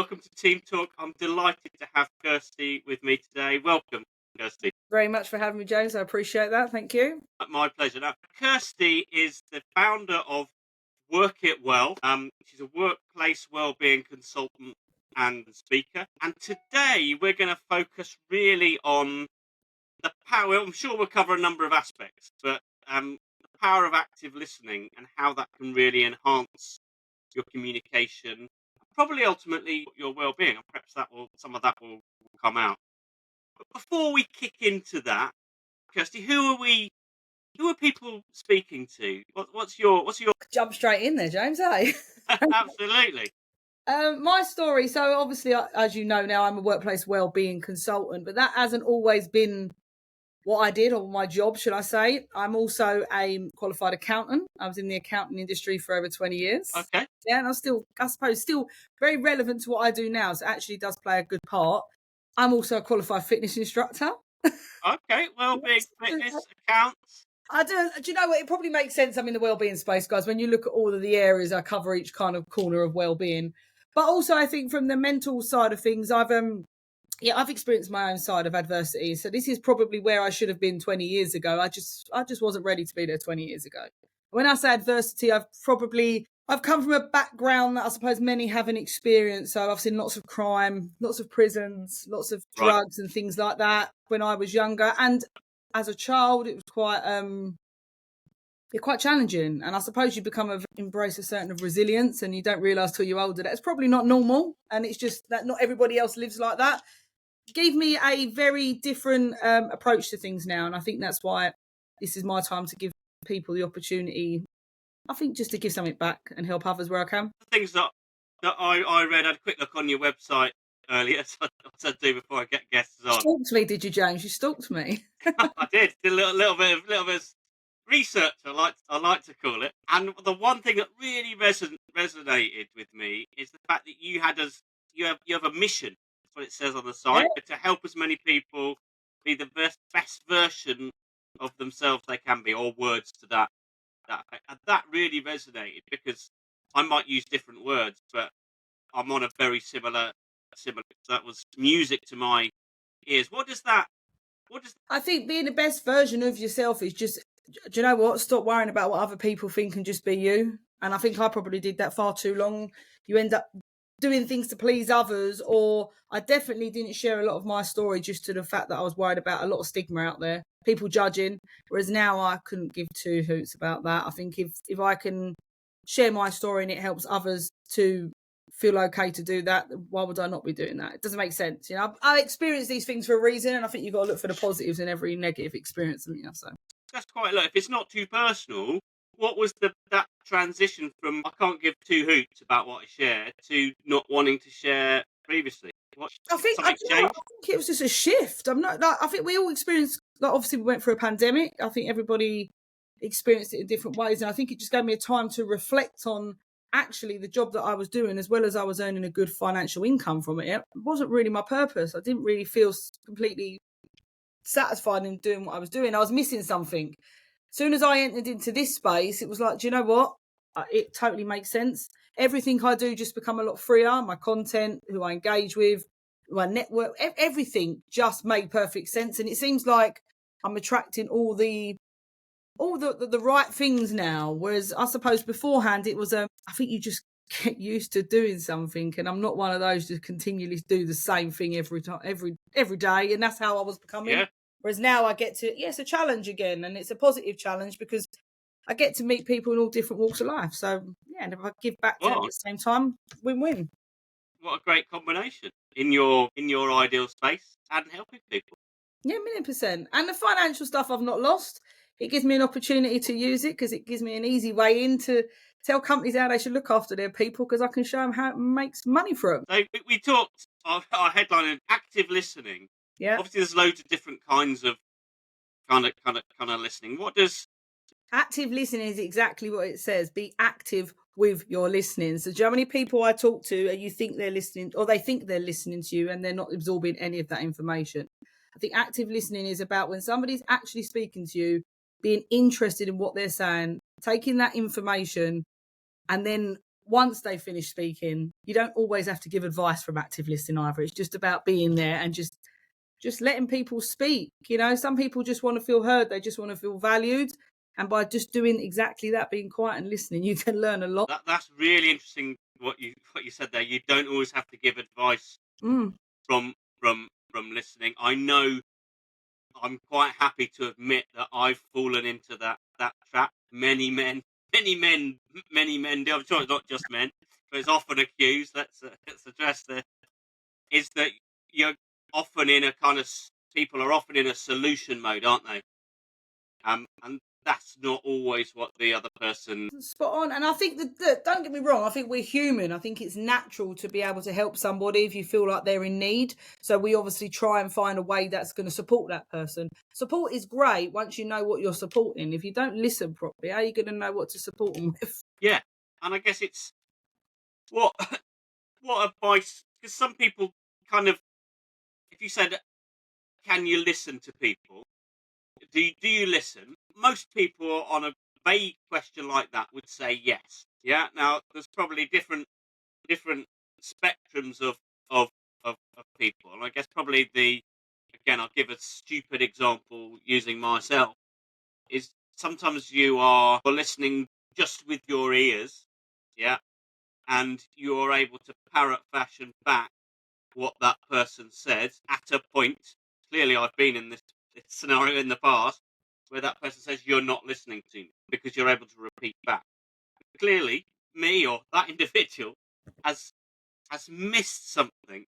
welcome to Team Talk. I'm delighted to have Kirsty with me today. Welcome, Kirsty. Very much for having me, James. I appreciate that. Thank you. My pleasure. Now, Kirsty is the founder of Work It Well. She's a workplace wellbeing consultant and speaker. And today we're going to focus really on the power. I'm sure we'll cover a number of aspects, but the power of active listening and how that can really enhance your communication, probably ultimately your well-being, and perhaps some of that will come out. But before we kick into that, Kirsty, who are people speaking to? What's your Jump straight in there, James, eh? Absolutely. My story, so obviously, as you know now, I'm a workplace wellbeing consultant, but that hasn't always been what I did, or my job, should I say. I'm also a qualified accountant. I was in the accounting industry for over 20 years. Okay. Yeah, and I suppose, still very relevant to what I do now, so it actually does play a good part. I'm also a qualified fitness instructor. Okay, well-being, fitness, accounts. Do you know what? It probably makes sense. I'm in the wellbeing space, guys. When you look at all of the areas, I cover each kind of corner of wellbeing. But also, I think from the mental side of things, I've experienced my own side of adversity. So this is probably where I should have been 20 years ago. I just wasn't ready to be there 20 years ago. When I say adversity, I've come from a background that I suppose many haven't experienced. So I've seen lots of crime, lots of prisons, lots of drugs and things like that when I was younger. And as a child, it was quite challenging. And I suppose you embrace a certain of resilience, and you don't realise till you're older that it's probably not normal. And it's just that not everybody else lives like that. It gave me a very different approach to things now. And I think that's why this is my time to give people the opportunity, I think, just to give something back and help others where I can. Things that I read, I had a quick look on your website earlier, so what I do before I get guests on. You stalked me, did you, James? You stalked me. I did a little bit of research, I like to call it. And the one thing that really resonated with me is the fact that you have a mission. That's what it says on the site, to help as many people be the best version of themselves they can be, or words to that effect. And that really resonated, because I might use different words, but I'm on a very similar. That was music to my ears. I think being the best version of yourself is just, do you know what? Stop worrying about what other people think and just be you. And I think I probably did that far too long. You end up doing things to please others, or I definitely didn't share a lot of my story just to the fact that I was worried about a lot of stigma out there, people judging, whereas now I couldn't give two hoots about that. I think if I can share my story and it helps others to feel okay to do that, why would I not be doing that? It doesn't make sense. You know, I experience these things for a reason, and I think you've got to look for the positives in every negative experience. So that's quite a lot. If it's not too personal, what was that transition from I can't give two hoots about what I share to not wanting to share previously? I think it was just a shift. I think we all experienced, obviously we went through a pandemic. I think everybody experienced it in different ways, and I think it just gave me a time to reflect on actually the job that I was doing, as well as I was earning a good financial income from it. It wasn't really my purpose. I didn't really feel completely satisfied in doing what I was doing. I was missing something. As soon as I entered into this space, it was like, do you know what? It totally makes sense. Everything I do just become a lot freer. My content, who I engage with, my network, everything just made perfect sense. And it seems like I'm attracting all the right things now. Whereas I suppose beforehand it was I think you just get used to doing something, and I'm not one of those to continually do the same thing every day, and that's how I was becoming. Whereas now I get to, it's a challenge again, and it's a positive challenge because I get to meet people in all different walks of life. So and if I give back to them at the same time, win-win. What a great combination in your ideal space and helping people. Yeah, 1,000,000%. And the financial stuff I've not lost. It gives me an opportunity to use it because it gives me an easy way in to tell companies how they should look after their people, because I can show them how it makes money for them. So we talked, our headline of active listening. Yeah. Obviously, there's loads of different kinds of kind of listening. What does active listening is exactly what it says. Be active with your listening. So do you know how many people I talk to and you think they're listening, or they think they're listening to you and they're not absorbing any of that information? I think active listening is about when somebody's actually speaking to you, being interested in what they're saying, taking that information and then once they finish speaking, you don't always have to give advice from active listening either. It's just about being there and just letting people speak. You know, some people just want to feel heard. They just want to feel valued. And by just doing exactly that, being quiet and listening, you can learn a lot. That's really interesting what you said there. You don't always have to give advice from listening. I know I'm quite happy to admit that I've fallen into that trap. Many men do. I'm sure it's not just men, but it's often accused. Let's address is that you're often in a kind of people are often in a solution mode, aren't they? And that's not always what the other person. Spot on. And I think that don't get me wrong, I think we're human. I think it's natural to be able to help somebody if you feel like they're in need. So we obviously try and find a way that's going to support that person. Support is great once you know what you're supporting. If you don't listen properly, how are you going to know what to support them with? Yeah, and I guess it's what advice, because some people kind of, if you said, can you listen to people? Do you listen? Most people on a vague question like that would say yes. Yeah. Now there's probably different spectrums of people, and I guess probably again I'll give a stupid example using myself is sometimes you are listening just with your ears, yeah, and you're able to parrot fashion back what that person said at a point. Clearly, I've been in this scenario in the past where that person says you're not listening to me because you're able to repeat back. Clearly, me or that individual has missed something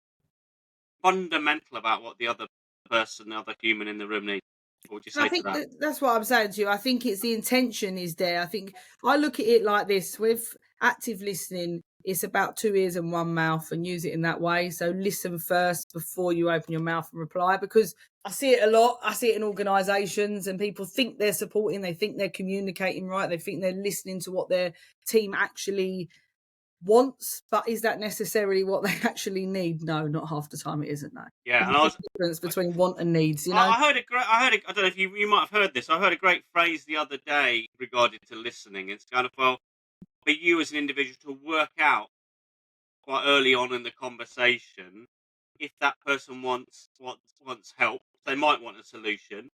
fundamental about what the other person, the other human in the room needs. What would you say I to think that? that's what I'm saying to you. I think it's the intention is there. I think I look at it like this with active listening. It's about 2 ears and 1 mouth and use it in that way. So listen first before you open your mouth and reply, because I see it a lot. I see it in organisations and people think they're supporting, they think they're communicating right, they think they're listening to what their team actually wants, but is that necessarily what they actually need? No, not half the time it isn't. No. Yeah, There's and a big difference between want and needs, you know? I heard I don't know if you might have heard this. I heard a great phrase the other day regarding to listening. It's kind of, well, for you as an individual to work out quite early on in the conversation if that person wants help. They might want a solution,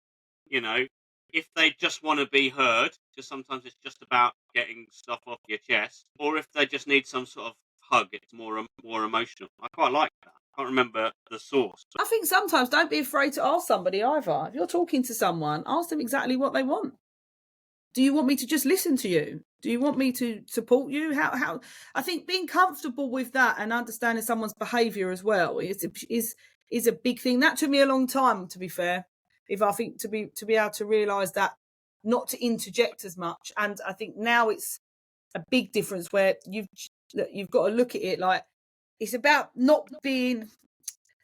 you know. If they just want to be heard, because sometimes it's just about getting stuff off your chest, or if they just need some sort of hug, it's more emotional. I quite like that. I can't remember the source. I think sometimes don't be afraid to ask somebody either. If you're talking to someone, ask them exactly what they want. Do you want me to just listen to you? Do you want me to support you? How I think being comfortable with that and understanding someone's behaviour as well is a big thing. That took me a long time, to be fair. If I think to be able to realise that, not to interject as much. And I think now it's a big difference where you've got to look at it like it's about not being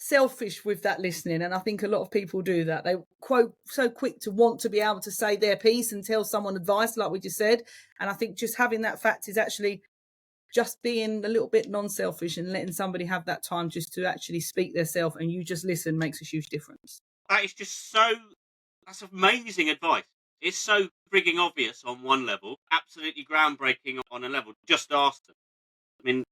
selfish with that listening, and I think a lot of people do that. They quote so quick to want to be able to say their piece and tell someone advice, like we just said. And I think just having that fact is actually just being a little bit non-selfish and letting somebody have that time just to actually speak their self, and you just listen, makes a huge difference. That is just that's amazing advice. It's so frigging obvious on one level, absolutely groundbreaking on a level. Just ask them. I mean,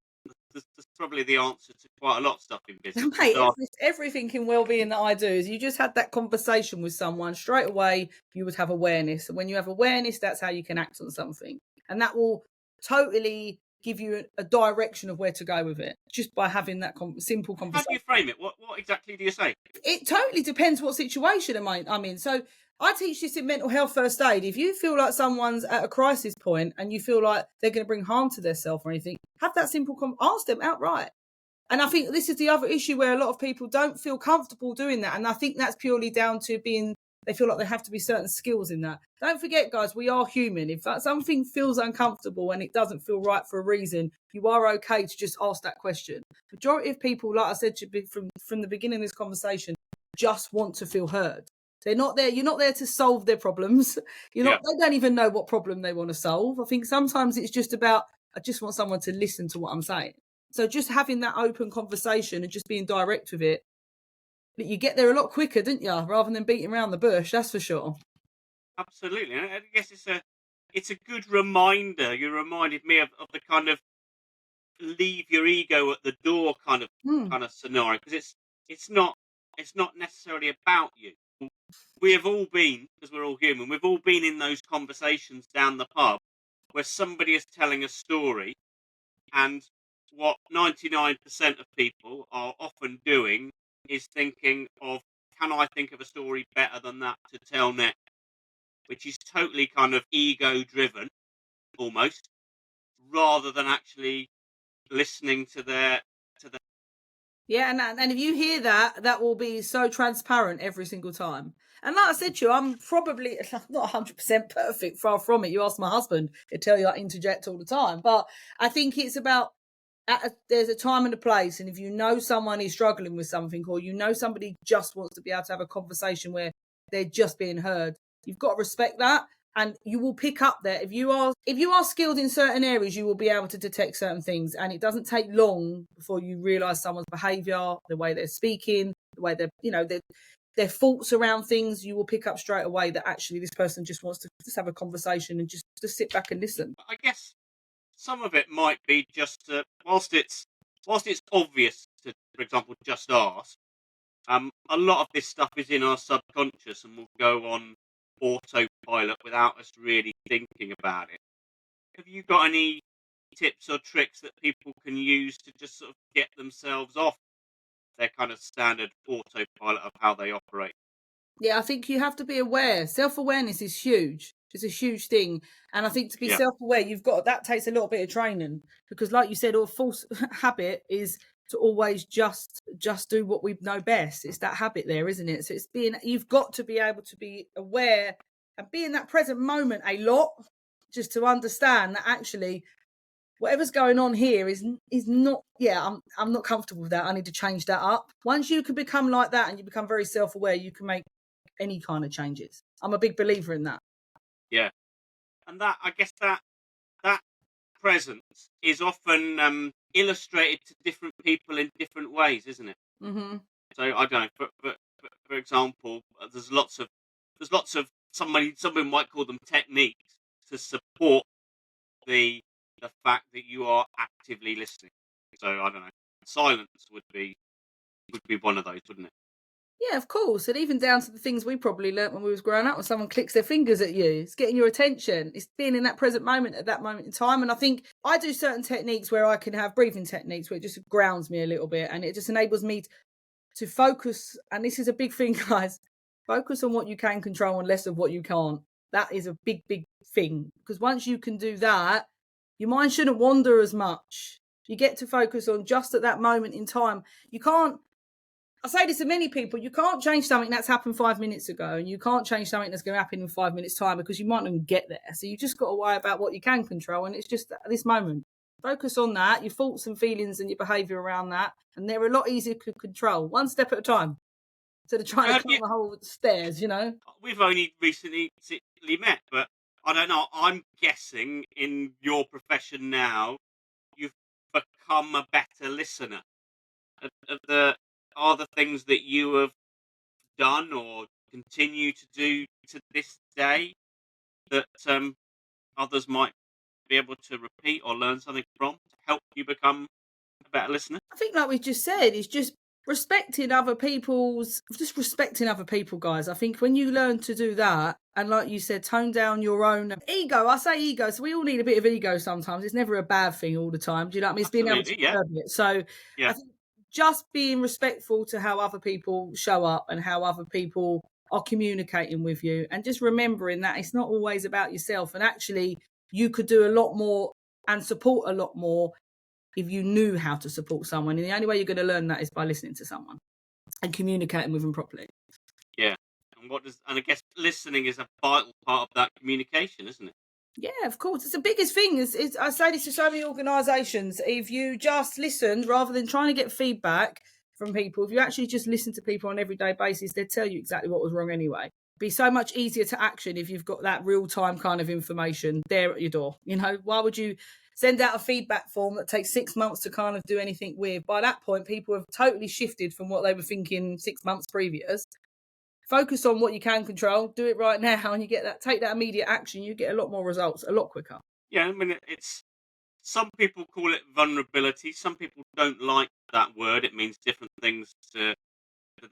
that's probably the answer to quite a lot of stuff in business. Mate, everything in well-being that I do is you just had that conversation with someone straight away, you would have awareness. And when you have awareness, that's how you can act on something. And that will totally give you a direction of where to go with it, just by having that simple conversation. How do you frame it? What exactly do you say? It totally depends what situation I'm in. So I teach this in mental health first aid. If you feel like someone's at a crisis point and you feel like they're going to bring harm to themselves or anything, have that simple ask them outright. And I think this is the other issue where a lot of people don't feel comfortable doing that. And I think that's purely down to they feel like there have to be certain skills in that. Don't forget, guys, we are human. If something feels uncomfortable and it doesn't feel right for a reason, you are okay to just ask that question. Majority of people, like I said to you from the beginning of this conversation, just want to feel heard. They're not there. You're not there to solve their problems. They don't even know what problem they want to solve. I think sometimes it's just about, I just want someone to listen to what I'm saying. So just having that open conversation and just being direct with it, you get there a lot quicker, didn't you? Rather than beating around the bush, that's for sure. Absolutely. And I guess it's a good reminder. You reminded me of the kind of leave your ego at the door kind of scenario, because it's not necessarily about you. We have all been, because we're all human, we've all been in those conversations down the pub where somebody is telling a story, and what 99% of people are often doing is thinking of, can I think of a story better than that to tell next? Which is totally kind of ego driven almost, rather than actually listening to their. Yeah, and if you hear that, that will be so transparent every single time. And like I said to you, I'm probably not 100% perfect, far from it. You ask my husband, he'll tell you I interject all the time. But I think it's about there's a time and a place. And if you know someone is struggling with something, or you know somebody just wants to be able to have a conversation where they're just being heard, you've got to respect that. And you will pick up there. If you are skilled in certain areas, you will be able to detect certain things. And it doesn't take long before you realise someone's behaviour, the way they're speaking, the way their thoughts around things. You will pick up straight away that actually this person just wants to just have a conversation and just sit back and listen. I guess some of it might be just whilst it's obvious to, for example, just ask. A lot of this stuff is in our subconscious and will go on autopilot without us really thinking about it. Have you got any tips or tricks that people can use to just sort of get themselves off their kind of standard autopilot of how they operate? Yeah, I think you have to be aware. Self-awareness is huge. It's a huge thing. And I think to be Yeah, self-aware, that takes a little bit of training, because like you said, our false habit is to always just do what we know best. It's that habit there, isn't it? So you've got to be able to be aware and be in that present moment a lot, just to understand that actually whatever's going on here is not, I'm not comfortable with that. I need to change that up. Once you can become like that and you become very self-aware, you can make any kind of changes. I'm a big believer in that. yeah, and that, I guess, that presence is often illustrated to different people in different ways, isn't it? Mm-hmm. So I don't know. For example, there's lots of somebody might call them techniques to support the the fact that you are actively listening. So I don't know. Silence would be one of those, wouldn't it? Yeah, of course. And even down to the things we probably learnt when we was growing up, when someone clicks their fingers at you, it's getting your attention. It's being in that present moment at that moment in time. And I think I do certain techniques where I can have breathing techniques where it just grounds me a little bit, and it just enables me to focus. And this is a big thing, guys. Focus on what you can control and less of what you can't. That is a big, big thing. Because once you can do that, your mind shouldn't wander as much. You get to focus on just at that moment in time. You can't, I say this to many people, you can't change something that's happened 5 minutes ago, and you can't change something that's going to happen in 5 minutes' time, because you might not even get there. So you just got to worry about what you can control, and it's just at this moment. Focus on that, your thoughts and feelings and your behaviour around that, and they're a lot easier to control, one step at a time, instead of trying So to have climb you? the whole stairs, you know? We've only recently met, but I don't know. I'm guessing in your profession now, you've become a better listener. Are the things that you have done or continue to do to this day that others might be able to repeat or learn something from to help you become a better listener? I think, like we just said, it's just respecting other people, guys. I think when you learn to do that, and like you said, tone down your own ego. I say ego, so we all need a bit of ego sometimes. It's never a bad thing all the time. Do you know what I mean? It's being able to Absolutely, yeah, curb it. So I yeah. think just being respectful to how other people show up and how other people are communicating with you, and just remembering that it's not always about yourself. And actually, you could do a lot more and support a lot more if you knew how to support someone. And the only way you're going to learn that is by listening to someone and communicating with them properly. Yeah. And I guess listening is a vital part of that communication, isn't it? Yeah, of course. It's the biggest thing. I say this to so many organisations. If you just listen rather than trying to get feedback from people, if you actually just listen to people on an everyday basis, they'll tell you exactly what was wrong anyway. Be so much easier to action if you've got that real time kind of information there at your door. You know, why would you send out a feedback form that takes 6 months to kind of do anything with? By that point, people have totally shifted from what they were thinking 6 months previous. Focus on what you can control, do it right now, and you get that. Take that immediate action, you get a lot more results a lot quicker. Yeah, I mean, it's some people call it vulnerability. Some people don't like that word. It means different things to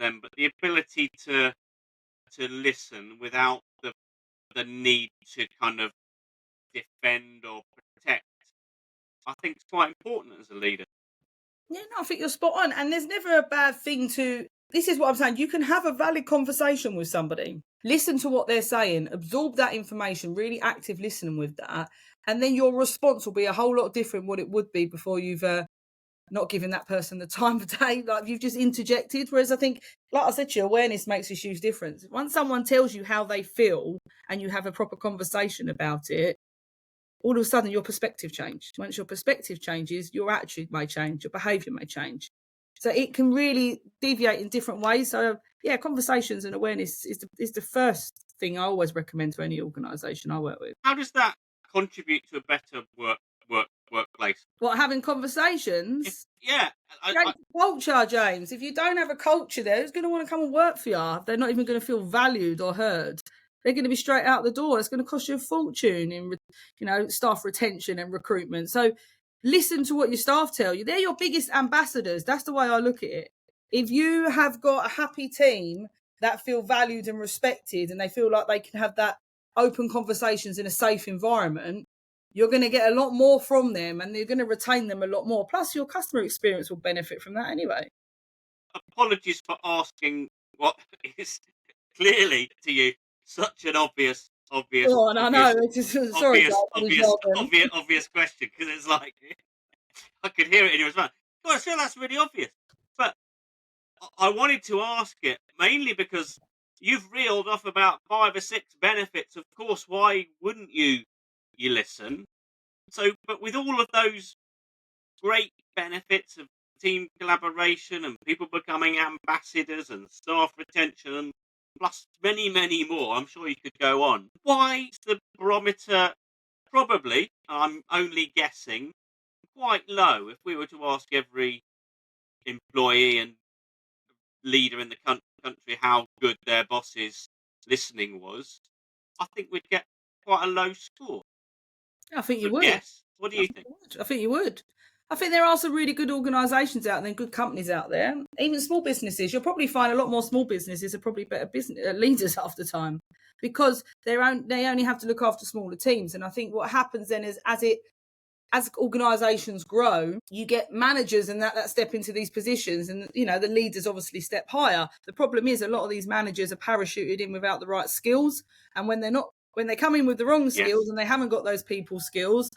them. But the ability to listen without the need to kind of defend or protect, I think is quite important as a leader. Yeah, no, I think you're spot on. And there's never a bad thing to. This is what I'm saying. You can have a valid conversation with somebody, listen to what they're saying, absorb that information, really active listening with that. And then your response will be a whole lot different what it would be before you've not given that person the time of day. Like you've just interjected. Whereas I think, like I said to you, awareness makes a huge difference. Once someone tells you how they feel and you have a proper conversation about it, all of a sudden your perspective changed. Once your perspective changes, your attitude may change, your behaviour may change. So it can really deviate in different ways. So yeah, conversations and awareness is the first thing I always recommend to any organisation I work with. How does that contribute to a better workplace? What, having conversations? Yeah, Great culture, James. If you don't have a culture there, who's going to want to come and work for you? They're not even going to feel valued or heard. They're going to be straight out the door. It's going to cost you a fortune in, staff retention and recruitment. So listen to what your staff tell you. They're your biggest ambassadors. That's the way I look at it. If you have got a happy team that feel valued and respected and they feel like they can have that open conversations in a safe environment, you're going to get a lot more from them and you're going to retain them a lot more. Plus, your customer experience will benefit from that anyway. Apologies for asking what is clearly to you such an obvious Oh, and I know. Sorry, obvious question, because it's like I could hear it in your response. God, I feel that's really obvious, but I wanted to ask it mainly because you've reeled off about 5 or 6 benefits. Of course, why wouldn't you listen? So, but with all of those great benefits of team collaboration and people becoming ambassadors and staff retention, and plus many, many more, I'm sure you could go on. Why is the barometer probably, I'm only guessing, quite low? If we were to ask every employee and leader in the country how good their boss's listening was, I think we'd get quite a low score. I think you Good would. guess. What do you think? I think you would. I think there are some really good organisations out there and good companies out there. Even small businesses, you'll probably find a lot more small businesses are probably better business leaders half the time because they only have to look after smaller teams. And I think what happens then is as organisations grow, you get managers and that step into these positions, and the leaders obviously step higher. The problem is a lot of these managers are parachuted in without the right skills, and when they come in with the wrong skills and they haven't got those people skills,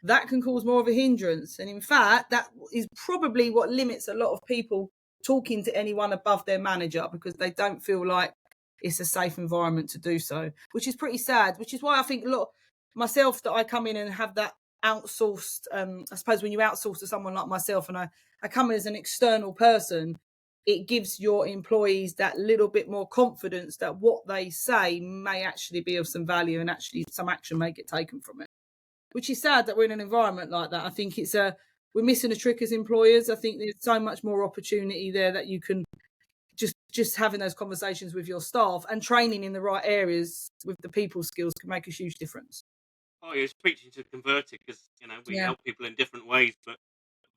that can cause more of a hindrance. And in fact, that is probably what limits a lot of people talking to anyone above their manager, because they don't feel like it's a safe environment to do so, which is pretty sad, which is why I think a lot myself that I come in and have that outsourced, I suppose when you outsource to someone like myself and I come in as an external person, it gives your employees that little bit more confidence that what they say may actually be of some value and actually some action may get taken from it. Which is sad that we're in an environment like that. I think we're missing a trick as employers. I think there's so much more opportunity there that you can just having those conversations with your staff and training in the right areas with the people skills can make a huge difference. Oh, you're preaching to converted, because we help people in different ways, but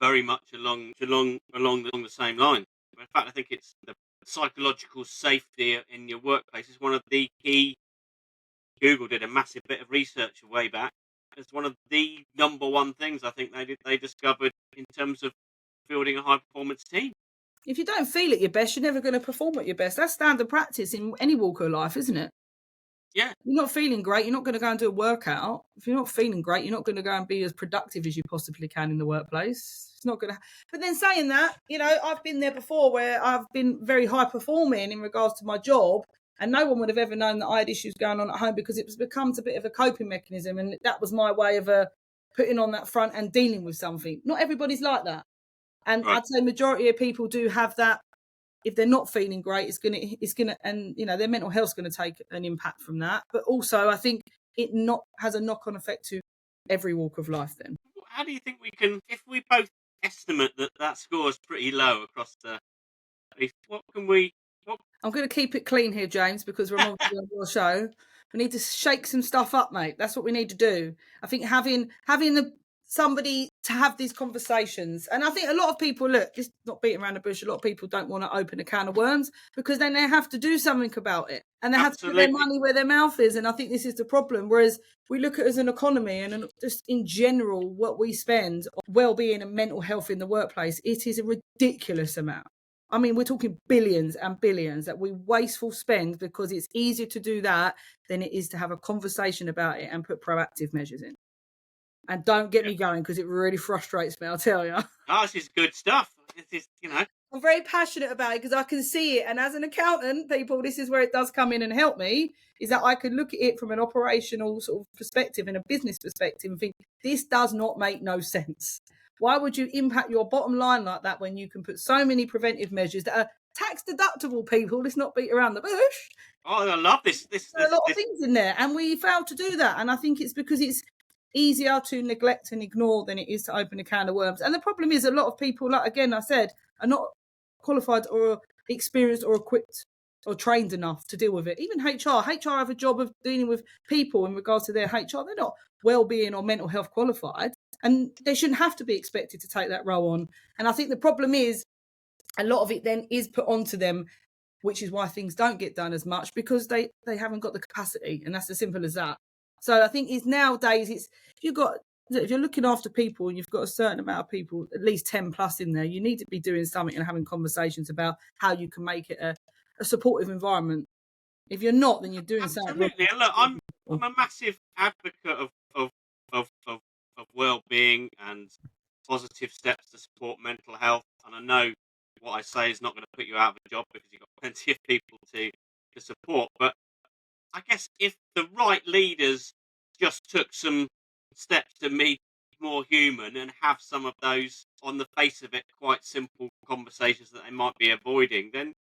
very much along the same line. In fact, I think it's the psychological safety in your workplace is one of the key. Google did a massive bit of research way back. It's one of the number one things I think they discovered in terms of building a high performance team. If you don't feel at your best, you're never going to perform at your best. That's standard practice in any walk of life, isn't it? Yeah. You're not feeling great, you're not going to go and do a workout. If you're not feeling great, you're not going to go and be as productive as you possibly can in the workplace. It's not going to. But then saying that, I've been there before where I've been very high performing in regards to my job, and no one would have ever known that I had issues going on at home because it becomes a bit of a coping mechanism, and that was my way of putting on that front and dealing with something. Not everybody's like that, and right. I'd say majority of people do have that. If they're not feeling great, it's gonna, and their mental health's gonna take an impact from that. But also, I think it has a knock-on effect to every walk of life. Then, how do you think we can, if we both estimate that score is pretty low across the, what can we? I'm going to keep it clean here, James, because we're on your show. We need to shake some stuff up, mate. That's what we need to do. I think having somebody to have these conversations. And I think a lot of people, look, just not beating around the bush, a lot of people don't want to open a can of worms because then they have to do something about it and they have to put their money where their mouth is. And I think this is the problem. Whereas we look at it as an economy and just in general, what we spend on well-being and mental health in the workplace, it is a ridiculous amount. I mean, we're talking billions and billions that we wasteful spend because it's easier to do that than it is to have a conversation about it and put proactive measures in. And don't get me going because it really frustrates me, I'll tell you. Oh, this is good stuff. This is, I'm very passionate about it because I can see it. And as an accountant, people, this is where it does come in and help me, is that I could look at it from an operational sort of perspective and a business perspective and think, this does not make no sense. Why would you impact your bottom line like that when you can put so many preventive measures that are tax deductible, people? Let's not beat around the bush. Oh, I love this. There are a lot of things in there, and we fail to do that. And I think it's because it's easier to neglect and ignore than it is to open a can of worms. And the problem is a lot of people, like again, I said, are not qualified or experienced or equipped or trained enough to deal with it. Even HR have a job of dealing with people in regards to their HR. They're not well-being or mental health qualified, and they shouldn't have to be expected to take that role on. And I think the problem is a lot of it then is put onto them, which is why things don't get done as much because they haven't got the capacity, and that's as simple as that. So I think it's nowadays, if you're looking after people and you've got a certain amount of people, at least 10 plus in there, you need to be doing something and having conversations about how you can make it a supportive environment. If you're not, then you're doing something wrong. Absolutely. And look, I'm a massive advocate of well-being and positive steps to support mental health. And I know what I say is not going to put you out of a job because you've got plenty of people to support. But I guess if the right leaders just took some steps to be more human and have some of those, on the face of it, quite simple conversations that they might be avoiding, then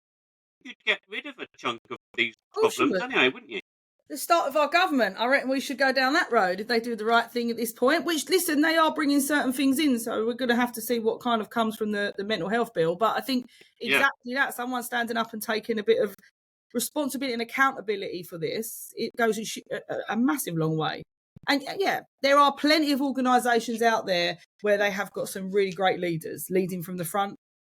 you'd get rid of a chunk of these problems anyway, wouldn't you? The start of our government, I reckon we should go down that road if they do the right thing at this point, which, listen, they are bringing certain things in, so we're going to have to see what kind of comes from the mental health bill. But I think exactly that, someone standing up and taking a bit of responsibility and accountability for this, it goes a massive long way. And yeah, there are plenty of organisations out there where they have got some really great leaders leading from the front.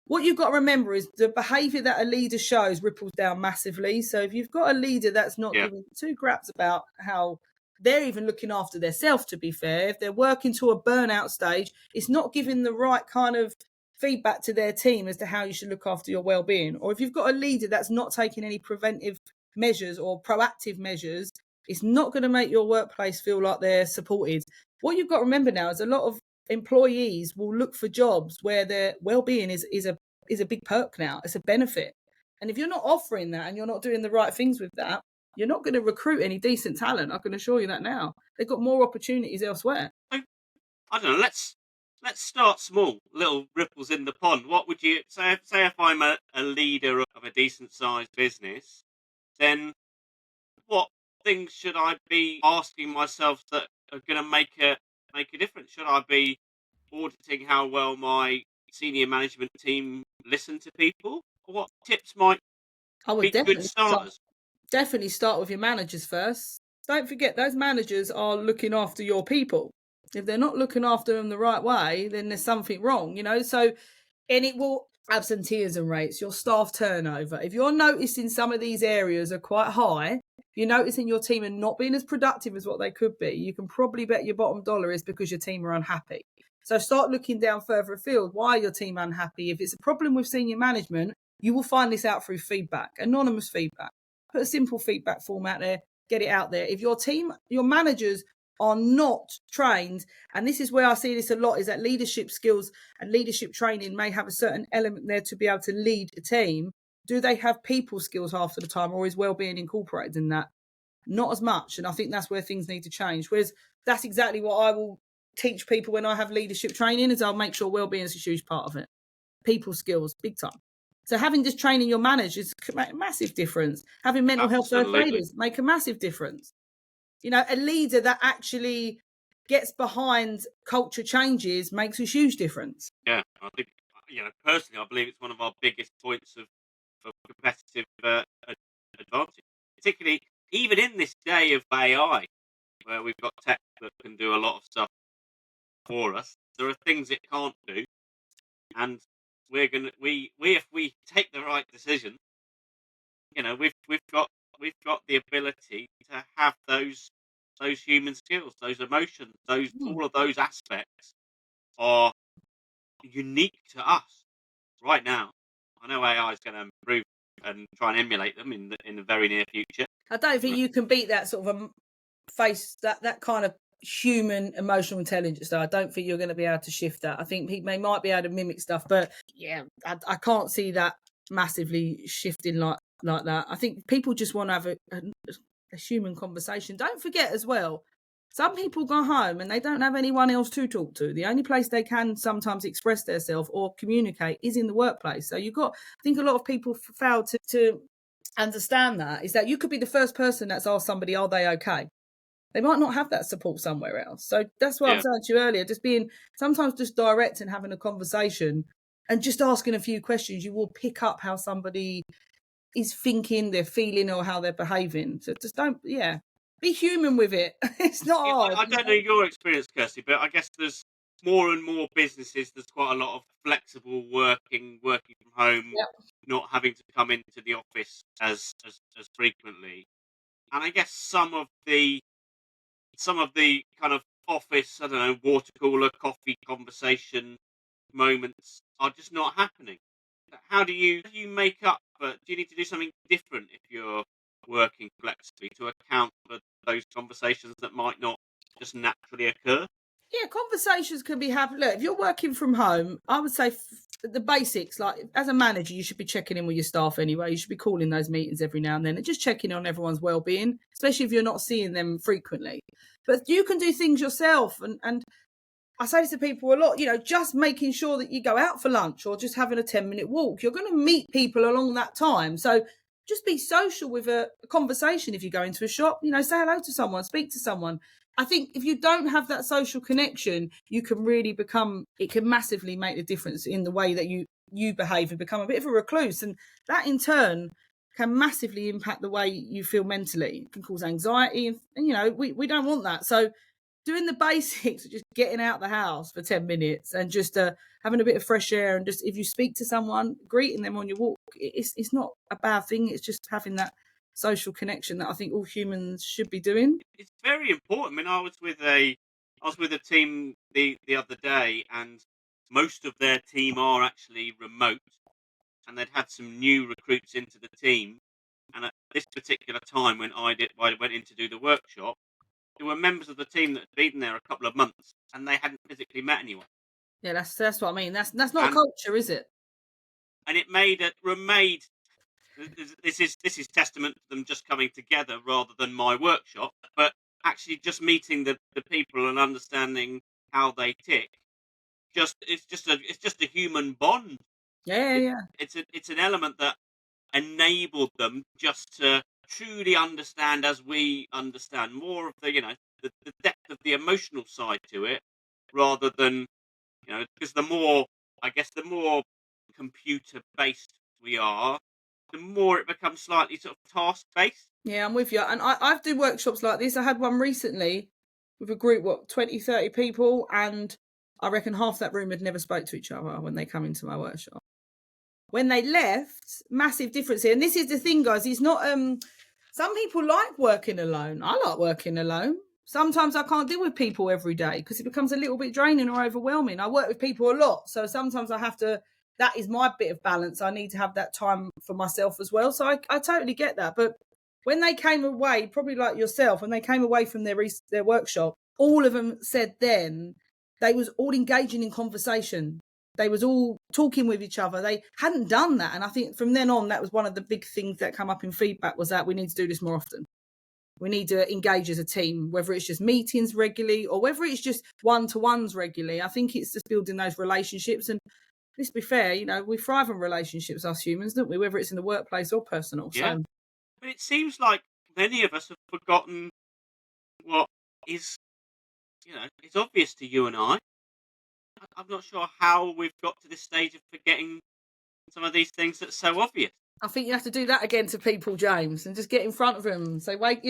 What you've got to remember is the behaviour that a leader shows ripples down massively. So if you've got a leader that's not giving two craps about how they're even looking after themselves, to be fair, if they're working to a burnout stage, it's not giving the right kind of feedback to their team as to how you should look after your well-being. Or if you've got a leader that's not taking any preventive measures or proactive measures, it's not going to make your workplace feel like they're supported. What you've got to remember now is a lot of employees will look for jobs where their well-being is a big perk now. It's a benefit. And if you're not offering that and you're not doing the right things with that, you're not going to recruit any decent talent. I can assure you that now. They've got more opportunities elsewhere. I don't know. Let's start small. Little ripples in the pond. What would you say? Say if I'm a leader of a decent sized business, then what things should I be asking myself that are going to make a difference? Should I be auditing how well my senior management team listen to people? Or what tips might be good starters? Definitely start with your managers first. Don't forget, those managers are looking after your people. If they're not looking after them the right way, then there's something wrong, So, and it will, absenteeism rates, your staff turnover. If you're noticing some of these areas are quite high, if you're noticing your team are not being as productive as what they could be, you can probably bet your bottom dollar is because your team are unhappy. So start looking down further afield. Why are your team unhappy? If it's a problem with senior management, you will find this out through feedback, anonymous feedback. Put a simple feedback form out there, get it out there. If your team, your managers are not trained, and this is where I see this a lot, is that leadership skills and leadership training may have a certain element there to be able to lead a team. Do they have people skills half of the time, or is well-being incorporated in that? Not as much. And I think that's where things need to change. Whereas that's exactly what I will teach people when I have leadership training, is I'll make sure well-being is a huge part of it. People skills, big time. So having just training your managers could make a massive difference. Having mental health first aiders make a massive difference. A leader that actually gets behind culture changes makes a huge difference. Yeah, I think, personally, I believe it's one of our biggest points of competitive advantage, particularly even in this day of AI, where we've got tech that can do a lot of stuff for us. There are things it can't do, and if we take the right decision, we've got the ability to have those human skills, those emotions, those Mm. all of those aspects are unique to us right now. I know AI is going to improve and try and emulate them in the very near future. I don't think But you can beat that sort of face that kind of human emotional intelligence. Though I don't think you're going to be able to shift that. I think they might be able to mimic stuff, but yeah, I can't see that massively shifting like that. I think people just want to have a human conversation. Don't forget as well. Some people go home and they don't have anyone else to talk to. The only place they can sometimes express themselves or communicate is in the workplace. So I think a lot of people fail to understand that is that you could be the first person that's asked somebody, are they okay? They might not have that support somewhere else. So that's what I'm yeah, saying to you earlier, just being sometimes just direct and having a conversation and just asking a few questions, you will pick up how somebody is thinking, they're feeling, or how they're behaving. So just be human with it. It's not yeah, hard. I don't know your experience, Kirsty, but I guess there's more and more businesses. There's quite a lot of flexible working from home, Yep. not having to come into the office as frequently. And I guess some of the kind of office, I don't know, water cooler, coffee conversation moments are just not happening. How do you make up for? Do you need to do something different if you're working flexibly to account for those conversations that might not just naturally occur? Yeah, conversations can be happening. Look, if you're working from home, I would say the basics, like as a manager, you should be checking in with your staff anyway. You should be calling those meetings every now and then and just checking on everyone's well-being, especially if you're not seeing them frequently. But you can do things yourself. And I say this to people a lot, just making sure that you go out for lunch or just having a 10-minute walk. You're going to meet people along that time. So just be social with a conversation. If you go into a shop, say hello to someone, speak to someone. I think if you don't have that social connection, you can really it can massively make the difference in the way that you behave and become a bit of a recluse. And that in turn can massively impact the way you feel mentally. It can cause anxiety. And we don't want that. So doing the basics, just getting out the house for 10 minutes and just having a bit of fresh air, and just if you speak to someone, greeting them on your walk, it's not a bad thing. It's just having that social connection that I think all humans should be doing. It's very important. I mean, I was with a team the other day, and most of their team are actually remote, and they'd had some new recruits into the team. And at this particular time, when I went in to do the workshop, there were members of the team that had been there a couple of months, and they hadn't physically met anyone. Yeah, that's what I mean. That's not And culture, is it? it made this is testament to them just coming together rather than my workshop, but actually just meeting the people and understanding how they tick. It's just a human bond. Yeah, It, yeah. it's an element that enabled them just to truly understand, as we understand, more of the depth of the emotional side to it, rather than, because the more computer based we are, the more it becomes slightly sort of task based. Yeah, I'm with you. And I do workshops like this. I had one recently with a group, 20, 30 people, and I reckon half that room had never spoke to each other when they come into my workshop. When they left, massive difference here. And this is the thing, guys. It's not some people like working alone. I like working alone. Sometimes I can't deal with people every day because it becomes a little bit draining or overwhelming. I work with people a lot, so sometimes I have to, that is my bit of balance. I need to have that time for myself as well. So I totally get that. But when they came away, probably like yourself, when they came away from their workshop, all of them said then they was all engaging in conversation. They was all talking with each other. They hadn't done that. And I think from then on, that was one of the big things that come up in feedback, was that we need to do this more often. We need to engage as a team, whether it's just meetings regularly or whether it's just one-to-ones regularly. I think it's just building those relationships. And let's be fair, we thrive on relationships, us humans, don't we? Whether it's in the workplace or personal. Yeah, So but it seems like many of us have forgotten what is, it's obvious to you and I. I'm not sure how we've got to this stage of forgetting some of these things that's so obvious. I think you have to do that again to people, James, and just get in front of them and say, wait,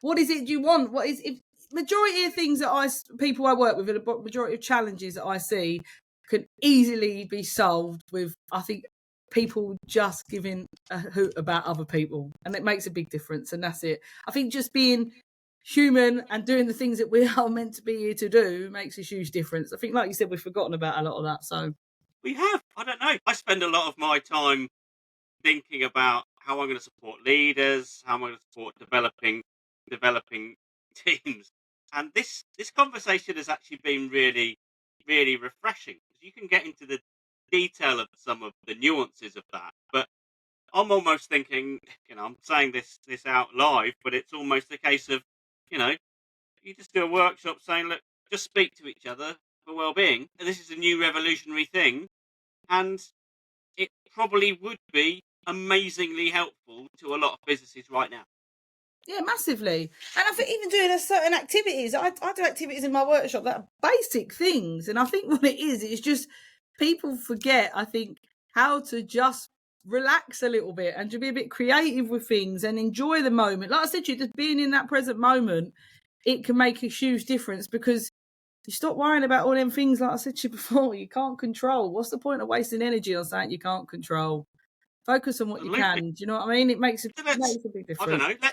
what is it you want? What is it? majority of things that people I work with, and the majority of challenges that I see can easily be solved with, I think, people just giving a hoot about other people, and it makes a big difference. And that's it. I think just being human and doing the things that we are meant to be here to do makes a huge difference. I think, like you said, we've forgotten about a lot of that. So We have. I don't know. I spend a lot of my time thinking about how I'm going to support leaders, how I'm going to support developing teams. And this conversation has actually been really, really refreshing, because you can get into the detail of some of the nuances of that. But I'm almost thinking, I'm saying this out live, but it's almost a case of, you know, you just do a workshop saying, look, just speak to each other for well-being. And this is a new revolutionary thing, and it probably would be amazingly helpful to a lot of businesses right now. yeah, massively. And I think even doing certain activities, I do activities in my workshop that are basic things. And I think what it is just people forget, I think, how to just relax a little bit and to be a bit creative with things and enjoy the moment. Like I said to you, just being in that present moment, it can make a huge difference, because you stop worrying about all them things, like I said to you before, you can't control. What's the point of wasting energy on something you can't control? Focus on what you Absolutely. can. Do you know what I mean? It makes So let's, a big I don't difference. know,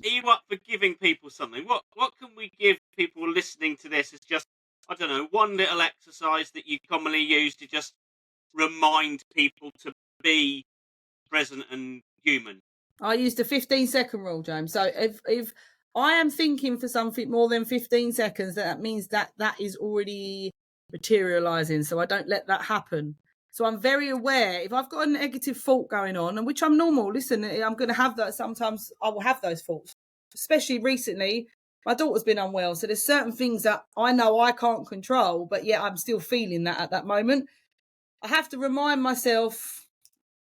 are you up for giving people something? What can we give people listening to this as just, I don't know, one little exercise that you commonly use to just remind people to be present and human? I used the 15-second rule, James. So if I am thinking for something more than 15 seconds, that means that is already materializing. So I don't let that happen. So I'm very aware if I've got a negative thought going on, and which I'm normal. Listen, I'm going to have that. Sometimes I will have those thoughts, especially recently. My daughter's been unwell. So there's certain things that I know I can't control, but yet I'm still feeling that at that moment. I have to remind myself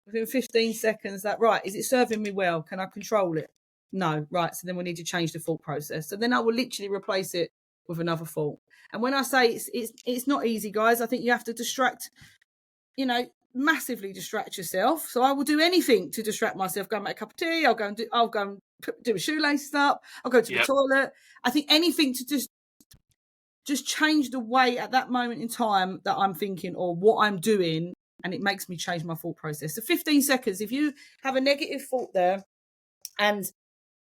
within 15 seconds that, right, is it serving me well? Can I control it? No. Right. So then we need to change the thought process. So then I will literally replace it with another thought. And when I say it's not easy, guys, I think you have to distract, massively distract yourself. So I will do anything to distract myself. Go and make a cup of tea. I'll go and do a shoelaces up. I'll go to the toilet. I think anything to just change the way at that moment in time that I'm thinking or what I'm doing, and it makes me change my thought process. So 15 seconds, if you have a negative thought there and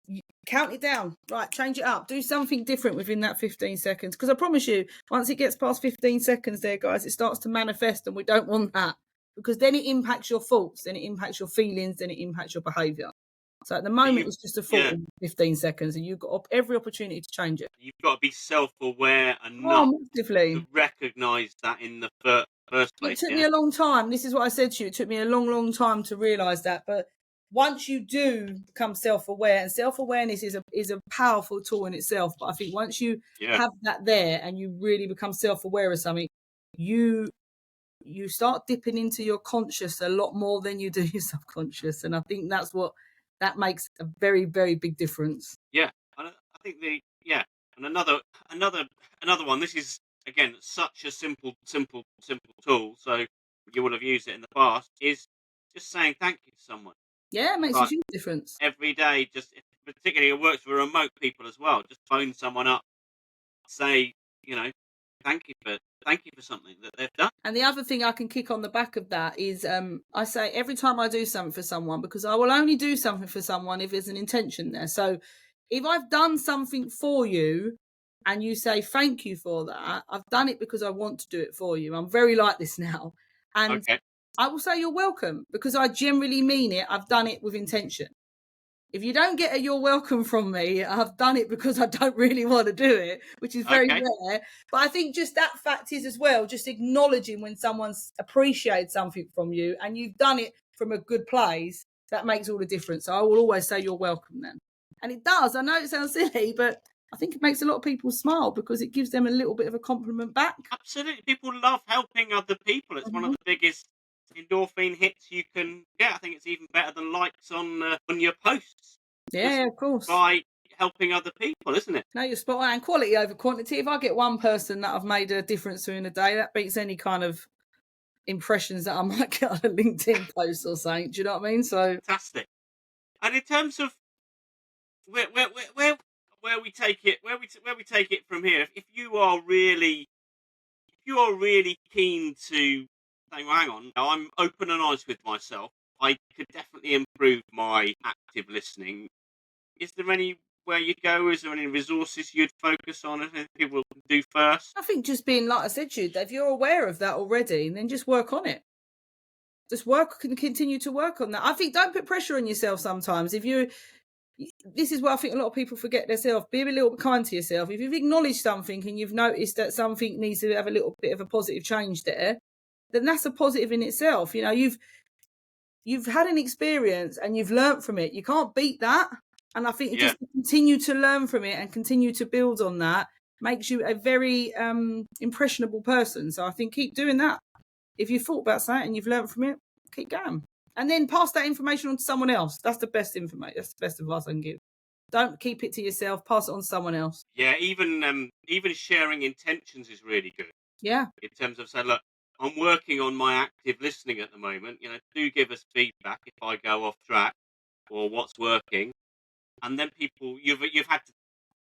you count it down, right, change it up, do something different within that 15 seconds. Because I promise you, once it gets past 15 seconds there, guys, it starts to manifest, and we don't want that, because then it impacts your thoughts, then it impacts your feelings, then it impacts your behaviour. So at the moment, it's just a thought in 15 seconds, and you've got every opportunity to change it. You've got to be self-aware enough Massively. to recognise that in the first place. It took me a long time. This is what I said to you. It took me a long, long time to realise that. But once you do become self-aware, and self-awareness is a powerful tool in itself. But I think once you have that there and you really become self-aware of something, you start dipping into your conscious a lot more than you do your subconscious. And I think that makes a very, very big difference. Yeah, I think and another one. This is again such a simple tool. So you will have used it in the past. Is just saying thank you to someone. Yeah, it makes a huge difference every day. Just particularly it works for remote people as well. Just phone someone up, say thank you for something that they've done. And the other thing I can kick on the back of that is I say every time I do something for someone, because I will only do something for someone if there's an intention there. So if I've done something for you and you say thank you for that, I've done it because I want to do it for you. I'm very like this now. And I will say you're welcome, because I generally mean it. I've done it with intention. If you don't get a you're welcome from me, I've done it because I don't really want to do it, which is very rare. But I think just that fact is as well, just acknowledging when someone's appreciated something from you and you've done it from a good place, that makes all the difference. So I will always say you're welcome then. And it does. I know it sounds silly, but I think it makes a lot of people smile because it gives them a little bit of a compliment back. Absolutely. People love helping other people. It's one of the biggest endorphin hits you can get. I think it's even better than likes on your posts. Yeah, of course. By helping other people, isn't it? No, you're spot on. And quality over quantity. If I get one person that I've made a difference to in a day, that beats any kind of impressions that I might get on a LinkedIn post or something. Do you know what I mean? So fantastic. And in terms of where where we take it, where we take it from here. If you are really, if you are really keen to say, well, hang on, now I'm open and honest with myself. I could definitely improve my active listening. Is there anywhere you go? Is there any resources you'd focus on? Anything people can do first? I think just being, like I said to you, if you're aware of that already, then just work on it. Just work and continue to work on that. I think don't put pressure on yourself sometimes. This is what I think a lot of people forget themselves. Be a little bit kind to yourself. If you've acknowledged something and you've noticed that something needs to have a little bit of a positive change there, then that's a positive in itself. You've had an experience and you've learnt from it. You can't beat that. And I think you just continue to learn from it and continue to build on that makes you a very impressionable person. So I think keep doing that. If you've thought about something and you've learnt from it, keep going. And then pass that information on to someone else. That's the best information. That's the best advice I can give. Don't keep it to yourself. Pass it on to someone else. Yeah, even sharing intentions is really good. Yeah. In terms of saying, look, I'm working on my active listening at the moment. Do give us feedback if I go off track or what's working. And then you've had to,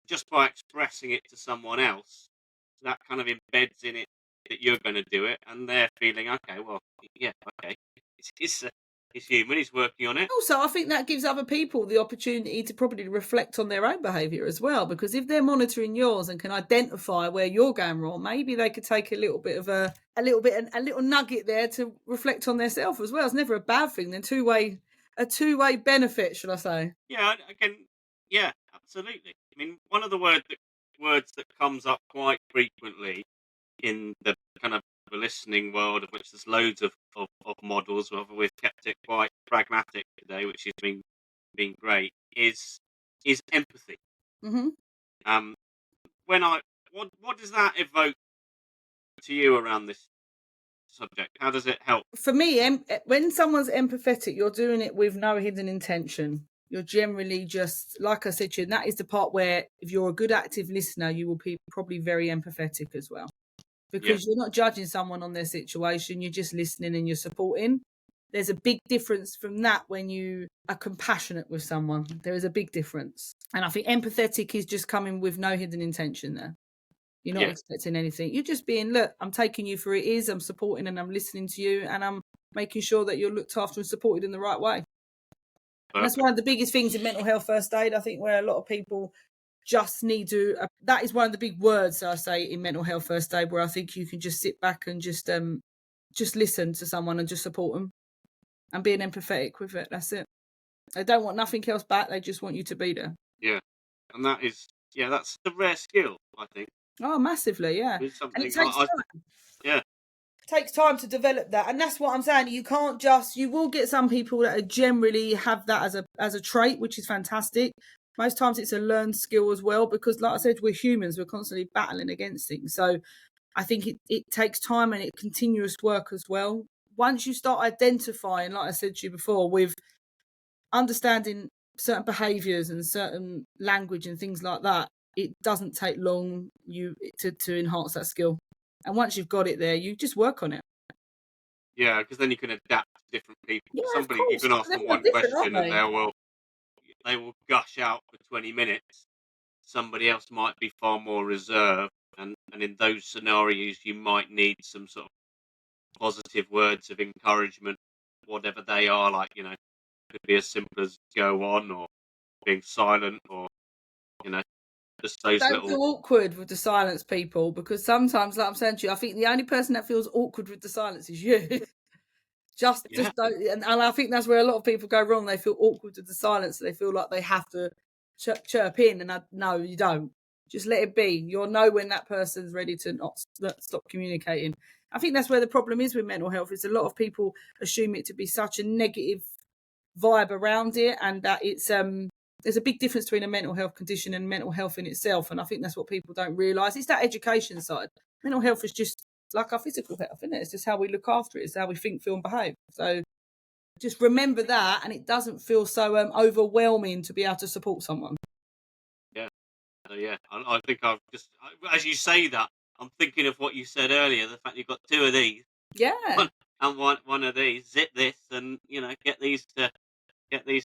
just by expressing it to someone else, that kind of embeds in it that you're going to do it, and they're feeling, okay, well, yeah, okay, it's human, he's working on it. Also, I think that gives other people the opportunity to probably reflect on their own behaviour as well, because if they're monitoring yours and can identify where you're going wrong, maybe they could take a little nugget there to reflect on themselves as well. It's never a bad thing. Then a two-way benefit, should I say? Yeah, yeah, absolutely. I mean, one of the words that comes up quite frequently in the kind of the listening world, of which there's loads of models, whether we've kept it quite pragmatic today, which has been great, is empathy. Mm-hmm. What does that evoke to you around this subject? How does it help? For me, when someone's empathetic, you're doing it with no hidden intention. You're generally just, like I said to you, and that is the part where if you're a good active listener, you will be probably very empathetic as well. Because you're not judging someone on their situation, you're just listening and you're supporting. There's a big difference from that when you are compassionate with someone. There is a big difference. And I think empathetic is just coming with no hidden intention there. You're not expecting anything. You're just being, look, I'm taking you for it is, I'm supporting and I'm listening to you and I'm making sure that you're looked after and supported in the right way. And that's one of the biggest things in mental health first aid, I think, where a lot of people just need to, that is one of the big words I say in mental health first aid, where I think you can just sit back and just listen to someone and just support them and being empathetic with it. That's it. They don't want nothing else back. They just want you to be there. Yeah. And that's a rare skill, I think. Oh, massively, yeah. It's something and it takes time. Yeah. It takes time to develop that. And that's what I'm saying. You can't you will get some people that generally have that as a trait, which is fantastic. Most times it's a learned skill as well, because like I said, we're humans, we're constantly battling against things. So I think it takes time and it's continuous work as well. Once you start identifying, like I said to you before, with understanding certain behaviours and certain language and things like that, it doesn't take long to enhance that skill. And once you've got it there, you just work on it. Yeah, because then you can adapt to different people. Yeah, somebody, you can ask them one question and they will gush out for 20 minutes. Somebody else might be far more reserved. And in those scenarios, you might need some sort of positive words of encouragement, whatever they are, like, could be as simple as go on or being silent or, just those Don't feel awkward with the silence, people, because sometimes, like I'm saying to you, I think the only person that feels awkward with the silence is you. Just don't, and I think that's where a lot of people go wrong. They feel awkward with the silence. So they feel like they have to chirp in, and no, you don't. Just let it be. You'll know when that person's ready to not stop communicating. I think that's where the problem is with mental health. Is a lot of people assume it to be such a negative vibe around it, and that it's there's a big difference between a mental health condition and mental health in itself. And I think that's what people don't realise. It's that education side. Mental health is just like our physical health, isn't it? It's just how we look after it. It's how we think, feel and behave. So just remember that, and it doesn't feel so overwhelming to be able to support someone. Yeah. I think I've just, as you say that, I'm thinking of what you said earlier, the fact you've got two of these. Yeah. One of these, zip this and, get these to get these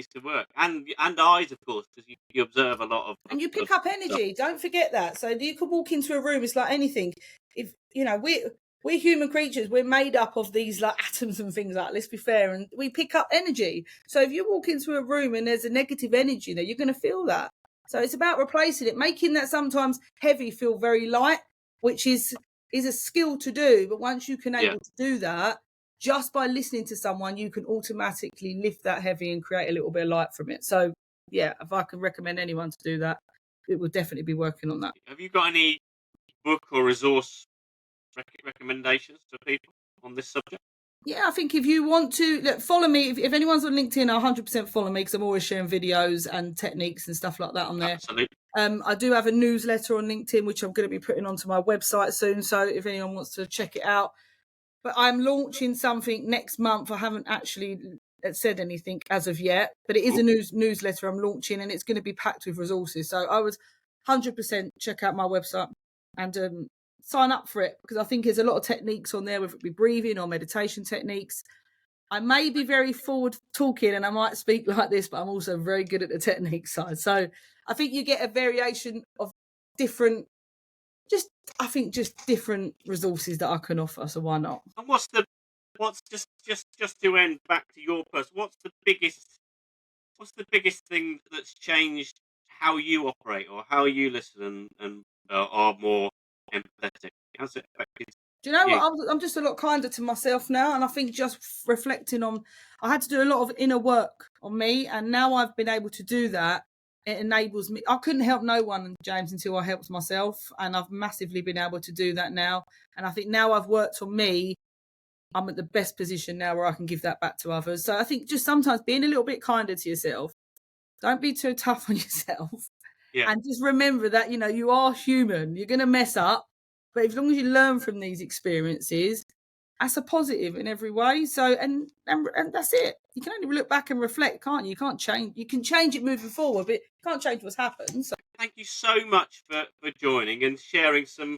to work, and eyes, of course, because you observe a lot And you of pick up stuff. energy. Don't forget that. So you could walk into a room. It's like anything. If you know, we're human creatures. We're made up of these like atoms and things like. Let's be fair, and we pick up energy. So if you walk into a room and there's a negative energy there, you're going to feel that. So it's about replacing it, making that sometimes heavy feel very light, which is a skill to do. But once you can able to do that, just by listening to someone, you can automatically lift that heavy and create a little bit of light from it. So yeah, if I can recommend anyone to do that, it would definitely be working on that. Have you got any book or resource recommendations for people on this subject? Yeah, I think if you want to look, follow me, if anyone's on LinkedIn, 100% follow me because I'm always sharing videos and techniques and stuff like that on there. Absolutely. I do have a newsletter on LinkedIn, which I'm going to be putting onto my website soon. So if anyone wants to check it out, but I'm launching something next month. I haven't actually said anything as of yet, but it is a newsletter I'm launching, and it's going to be packed with resources. So I would 100% check out my website and sign up for it, because I think there's a lot of techniques on there, whether it be breathing or meditation techniques. I may be very forward talking and I might speak like this, but I'm also very good at the technique side. So I think you get a variation of different, just different resources that I can offer. So why not? And what's just to end back to your person? What's the biggest thing that's changed how you operate or how you listen and are more empathetic? How's it affected Do you know you? what? I'm just a lot kinder to myself now. And I think just reflecting on, I had to do a lot of inner work on me. And now I've been able to do that. It enables me. I couldn't help no one, James, until I helped myself. And I've massively been able to do that now. And I think now I've worked on me, I'm at the best position now where I can give that back to others. So I think just sometimes being a little bit kinder to yourself. Don't be too tough on yourself. Yeah. And just remember that, you are human. You're going to mess up. But as long as you learn from these experiences, that's a positive in every way. So, and that's it. You can only look back and reflect, can't you? You can't change. You can change it moving forward, but you can't change what's happened. So. Thank you so much for joining and sharing some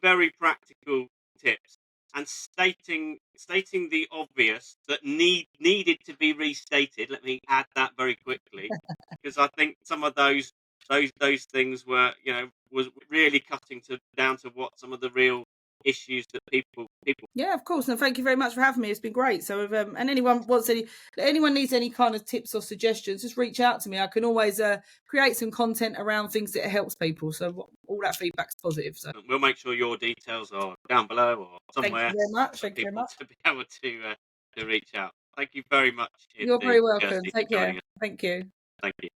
very practical tips and stating the obvious that needed to be restated. Let me add that very quickly, because I think some of those things were, was really cutting down to what some of the real issues that people. Yeah, of course. And thank you very much for having me. It's been great. So if and anyone needs any kind of tips or suggestions, just reach out to me. I can always create some content around things that helps people. So all that feedback's positive. So We'll make sure your details are down below or somewhere. Thank you very much. For Thank you very people much. to be able to reach out. Thank you very much. You're very welcome. Kirsty, Take for joining care. us. Thank you. Thank you.